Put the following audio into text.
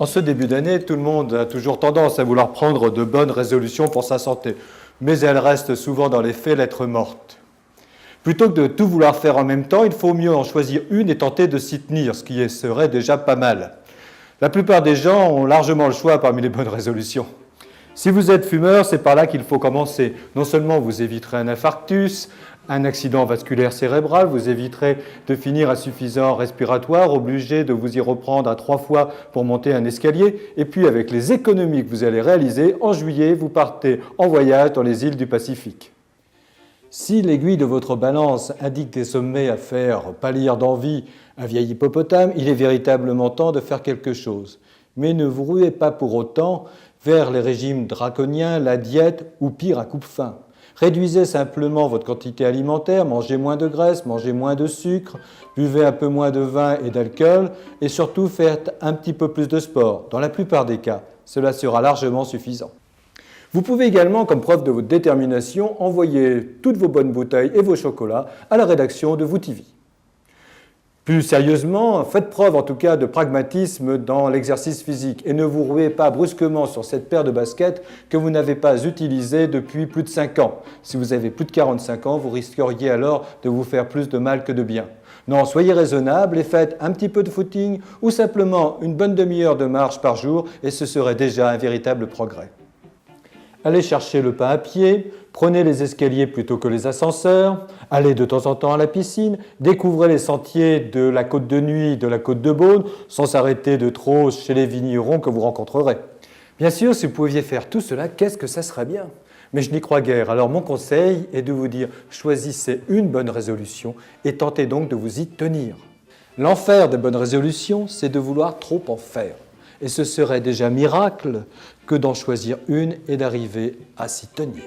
En ce début d'année, tout le monde a toujours tendance à vouloir prendre de bonnes résolutions pour sa santé, mais elles restent souvent dans les faits lettre morte. Plutôt que de tout vouloir faire en même temps, il faut mieux en choisir une et tenter de s'y tenir, ce qui serait déjà pas mal. La plupart des gens ont largement le choix parmi les bonnes résolutions. Si vous êtes fumeur, c'est par là qu'il faut commencer. Non seulement vous éviterez un infarctus, un accident vasculaire cérébral, vous éviterez de finir insuffisant respiratoire, obligé de vous y reprendre à 3 fois pour monter un escalier, et puis avec les économies que vous allez réaliser, en juillet, vous partez en voyage dans les îles du Pacifique. Si l'aiguille de votre balance indique des sommets à faire pâlir d'envie un vieil hippopotame, il est véritablement temps de faire quelque chose. Mais ne vous ruez pas pour autant vers les régimes draconiens, la diète ou pire à coupe-faim. Réduisez simplement votre quantité alimentaire, mangez moins de graisse, mangez moins de sucre, buvez un peu moins de vin et d'alcool et surtout faites un petit peu plus de sport. Dans la plupart des cas, cela sera largement suffisant. Vous pouvez également, comme preuve de votre détermination, envoyer toutes vos bonnes bouteilles et vos chocolats à la rédaction de VooTV. Plus sérieusement, faites preuve en tout cas de pragmatisme dans l'exercice physique et ne vous ruez pas brusquement sur cette paire de baskets que vous n'avez pas utilisée depuis plus de 5 ans. Si vous avez plus de 45 ans, vous risqueriez alors de vous faire plus de mal que de bien. Non, soyez raisonnable et faites un petit peu de footing ou simplement une bonne demi-heure de marche par jour et ce serait déjà un véritable progrès. Allez chercher le pain à pied, prenez les escaliers plutôt que les ascenseurs, allez de temps en temps à la piscine, découvrez les sentiers de la Côte de Nuit, de la Côte de Beaune, sans s'arrêter de trop chez les vignerons que vous rencontrerez. Bien sûr, si vous pouviez faire tout cela, qu'est-ce que ça serait bien? Mais je n'y crois guère. Alors mon conseil est de vous dire, choisissez une bonne résolution et tentez donc de vous y tenir. L'enfer des bonnes résolutions, c'est de vouloir trop en faire. Et ce serait déjà miracle que d'en choisir une et d'arriver à s'y tenir.